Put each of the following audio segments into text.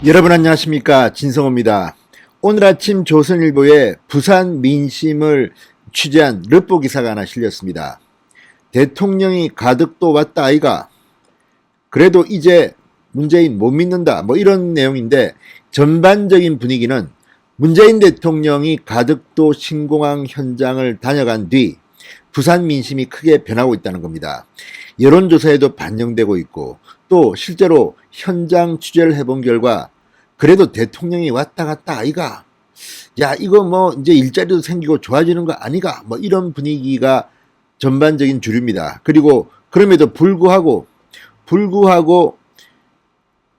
여러분 안녕하십니까, 진성호입니다. 오늘 아침 조선일보에 부산 민심을 취재한 르포 기사가 하나 실렸습니다. 대통령이 가덕도 왔다 아이가, 그래도 이제 문재인 못 믿는다, 뭐 이런 내용인데, 전반적인 분위기는 문재인 대통령이 가덕도 신공항 현장을 다녀간 뒤 부산 민심이 크게 변하고 있다는 겁니다. 여론조사에도 반영되고 있고, 또 실제로 현장 취재를 해본 결과 그래도 대통령이 왔다 갔다 아이가, 야 이거 뭐 이제 일자리도 생기고 좋아지는 거 아니가, 뭐 이런 분위기가 전반적인 주류입니다. 그리고 그럼에도 불구하고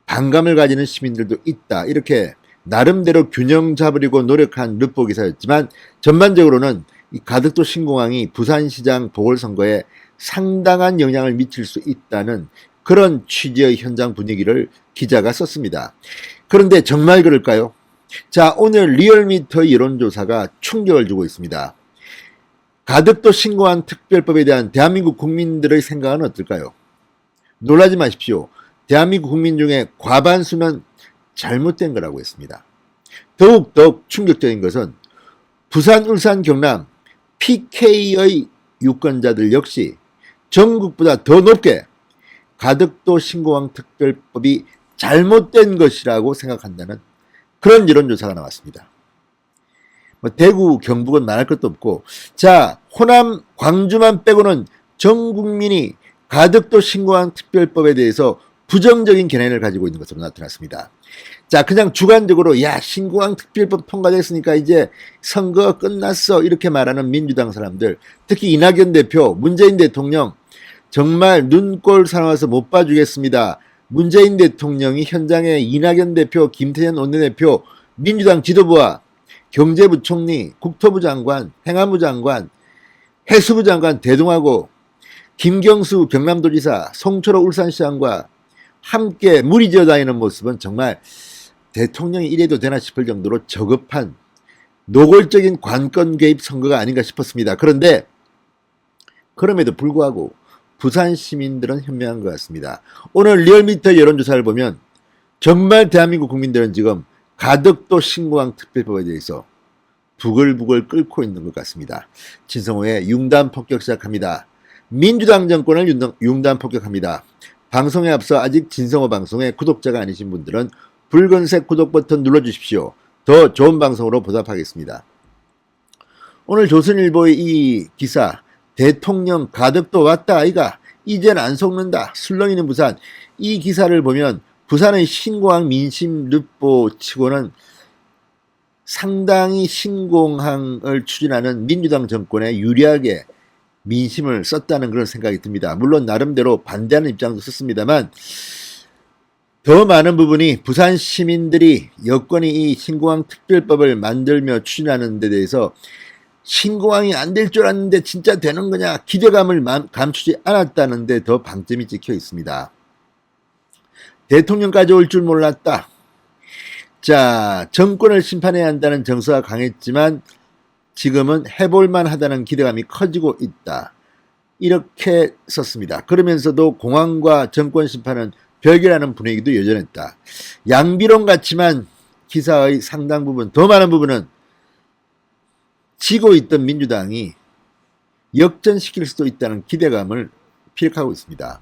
반감을 가지는 시민들도 있다, 이렇게 나름대로 균형 잡으려고 노력한 르포 기사였지만, 전반적으로는 이 가덕도 신공항이 부산시장 보궐선거에 상당한 영향을 미칠 수 있다는 그런 취지의 현장 분위기를 기자가 썼습니다. 그런데 정말 그럴까요? 자, 오늘 리얼미터 여론조사가 충격을 주고 있습니다. 가덕도 신공항 특별법에 대한 대한민국 국민들의 생각은 어떨까요? 놀라지 마십시오. 대한민국 국민 중에 과반수는 잘못된 거라고 했습니다. 더욱 충격적인 것은 부산, 울산, 경남 PK의 유권자들 역시 전국보다 더 높게 가덕도 신공항 특별법이 잘못된 것이라고 생각한다는 그런 여론조사가 나왔습니다. 뭐 대구, 경북은 말할 것도 없고, 자, 호남, 광주만 빼고는 전 국민이 가덕도 신공항 특별법에 대해서 부정적인 견해를 가지고 있는 것으로 나타났습니다. 자, 그냥 주관적으로 야 신공항 특별법 통과됐으니까 이제 선거 끝났어, 이렇게 말하는 민주당 사람들, 특히 이낙연 대표, 문재인 대통령 정말 눈꼴 사나워서 못 봐주겠습니다. 문재인 대통령이 현장에 이낙연 대표, 김태년 원내대표, 민주당 지도부와 경제부총리, 국토부 장관, 행안부 장관, 해수부 장관 대동하고 김경수 경남도지사, 송철호 울산시장과 함께 무리지어 다니는 모습은 정말 대통령이 이래도 되나 싶을 정도로 저급한 노골적인 관권 개입 선거가 아닌가 싶었습니다. 그런데 그럼에도 불구하고 부산 시민들은 현명한 것 같습니다. 오늘 리얼미터 여론조사를 보면 정말 대한민국 국민들은 지금 가덕도 신공항 특별법에 대해서 부글부글 끓고 있는 것 같습니다. 진성호의 융단 폭격 시작합니다. 민주당 정권을 융단 폭격합니다. 방송에 앞서 아직 진성호 방송의 구독자가 아니신 분들은 붉은색 구독 버튼 눌러주십시오. 더 좋은 방송으로 보답하겠습니다. 오늘 조선일보의 이 기사, 대통령 가덕도 왔다 아이가, 이젠 안 속는다, 술렁이는 부산, 이 기사를 보면 부산의 신공항 민심 르포 치고는 상당히 신공항을 추진하는 민주당 정권에 유리하게 민심을 썼다는 그런 생각이 듭니다. 물론 나름대로 반대하는 입장도 썼습니다만, 더 많은 부분이 부산 시민들이 여권이 이 신공항 특별법을 만들며 추진하는 데 대해서 신공항이 안 될 줄 알았는데 진짜 되는 거냐, 기대감을 감추지 않았다는데 더 방점이 찍혀 있습니다. 대통령까지 올 줄 몰랐다. 자, 정권을 심판해야 한다는 정서가 강했지만 지금은 해볼만 하다는 기대감이 커지고 있다, 이렇게 썼습니다. 그러면서도 공항과 정권 심판은 별개라는 분위기도 여전했다. 양비론 같지만 기사의 상당 부분, 더 많은 부분은 지고 있던 민주당이 역전시킬 수도 있다는 기대감을 피력하고 있습니다.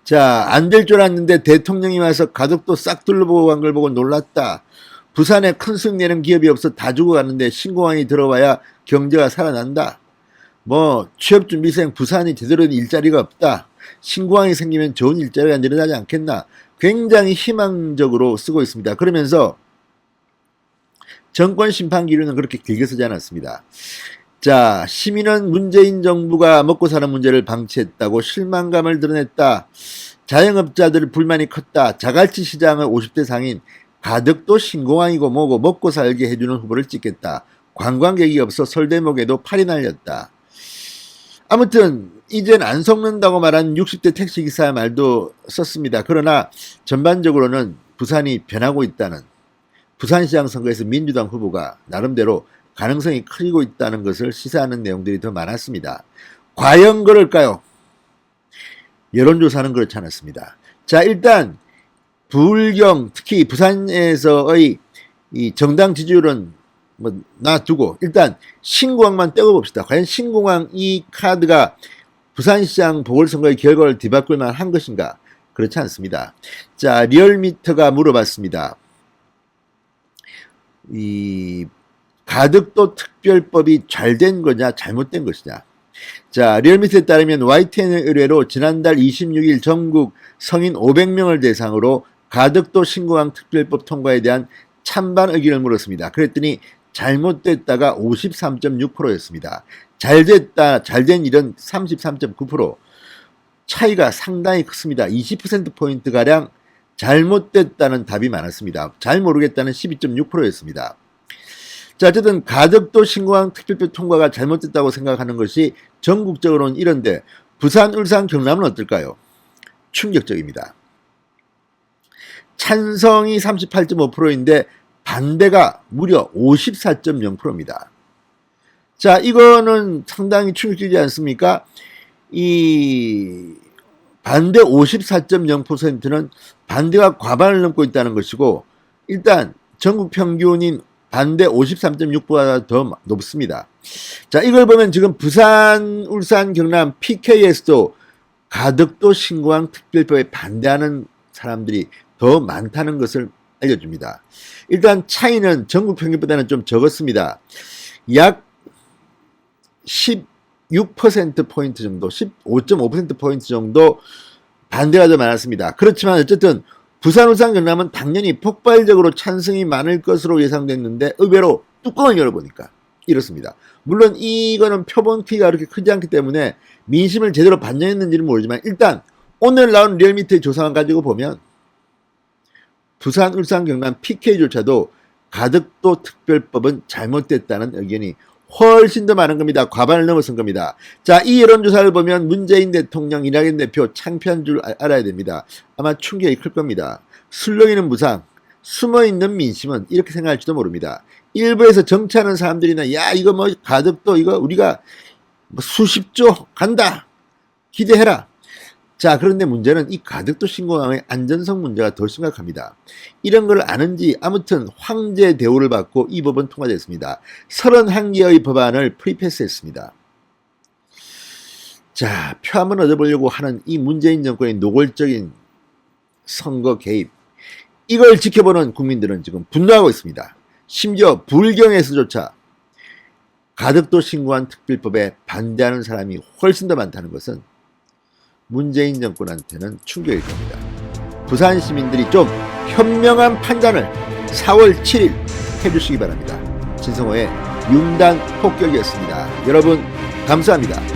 자, 안 될 줄 알았는데 대통령이 와서 가덕도 싹 둘러보고 간 걸 보고 놀랐다. 부산에 큰 수익 내는 기업이 없어 다 죽어가는데 신공항이 들어와야 경제가 살아난다. 뭐 취업준비생 부산이 제대로 된 일자리가 없다. 신공항이 생기면 좋은 일자리가 늘어나지 않겠나. 굉장히 희망적으로 쓰고 있습니다. 그러면서 정권 심판 기류는 그렇게 길게 쓰지 않았습니다. 자, 시민은 문재인 정부가 먹고 사는 문제를 방치했다고 실망감을 드러냈다. 자영업자들 불만이 컸다. 자갈치 시장을 50대 상인, 가덕도 신공항이고 뭐고 먹고 살게 해주는 후보를 찍겠다. 관광객이 없어 설대목에도 팔이 날렸다. 아무튼 이젠 안 속는다고 말한 60대 택시기사의 말도 썼습니다. 그러나 전반적으로는 부산이 변하고 있다는, 부산시장 선거에서 민주당 후보가 나름대로 가능성이 커지고 있다는 것을 시사하는 내용들이 더 많았습니다. 과연 그럴까요? 여론조사는 그렇지 않았습니다. 자, 일단 불경, 특히 부산에서의 이 정당 지지율은 뭐 놔두고 일단 신공항만 떼고 봅시다. 과연 신공항 이 카드가 부산시장 보궐선거의 결과를 뒤바꿀 만한 것인가? 그렇지 않습니다. 자, 리얼미터가 물어봤습니다. 이 가덕도 특별법이 잘된 거냐 잘못된 것이냐. 자, 리얼미터에 따르면 YTN의 의뢰로 지난달 26일 전국 성인 500명을 대상으로 가덕도 신공항 특별법 통과에 대한 찬반 의견을 물었습니다. 그랬더니 잘못됐다가 53.6%였습니다. 잘됐다, 잘된 일은 33.9%. 차이가 상당히 컸습니다. 20%포인트가량 잘못됐다는 답이 많았습니다. 잘 모르겠다는 12.6%였습니다. 자, 어쨌든 가덕도 신공항 특별법 통과가 잘못됐다고 생각하는 것이 전국적으로는 이런데 부산, 울산, 경남은 어떨까요? 충격적입니다. 찬성이 38.5%인데 반대가 무려 54.0%입니다. 자, 이거는 상당히 충격적이지 않습니까? 이 반대 54.0%는 반대가 과반을 넘고 있다는 것이고, 일단 전국 평균인 반대 53.6%보다 더 높습니다. 자, 이걸 보면 지금 부산, 울산, 경남, PK에서도 가덕도 신공항 특별법에 반대하는 사람들이 더 많다는 것을 알려줍니다. 일단 차이는 전국 평균보다는 좀 적었습니다. 약 16%포인트 정도, 15.5%포인트 정도 반대가 더 많았습니다. 그렇지만 어쨌든 부산, 울산, 경남은 당연히 폭발적으로 찬성이 많을 것으로 예상됐는데 의외로 뚜껑을 열어보니까 이렇습니다. 물론 이거는 표본 키가 그렇게 크지 않기 때문에 민심을 제대로 반영했는지는 모르지만 일단 오늘 나온 리얼미터의 조사만 가지고 보면 부산, 울산, 경남 PK조차도 가덕도 특별법은 잘못됐다는 의견이 훨씬 더 많은 겁니다. 과반을 넘어선 겁니다. 자, 이 여론조사를 보면 문재인 대통령, 이낙연 대표 창피한 줄 알아야 됩니다. 아마 충격이 클 겁니다. 술렁이는 무상, 숨어있는 민심은 이렇게 생각할지도 모릅니다. 일부에서 정치하는 사람들이나 야 이거 뭐 가덕도 이거 우리가 뭐 수십조 간다 기대해라. 자, 그런데 문제는 이 가덕도 신공항의 안전성 문제가 더 심각합니다. 이런 걸 아는지 아무튼 황제 대우를 받고 이 법은 통과됐습니다. 31개의 법안을 프리패스했습니다. 자, 표 한번 얻어보려고 하는 이 문재인 정권의 노골적인 선거 개입, 이걸 지켜보는 국민들은 지금 분노하고 있습니다. 심지어 불경에서조차 가덕도 신공항 특별법에 반대하는 사람이 훨씬 더 많다는 것은 문재인 정권한테는 충격일 겁니다. 부산 시민들이 좀 현명한 판단을 4월 7일 해주시기 바랍니다. 진성호의 융단 폭격이었습니다. 여러분 감사합니다.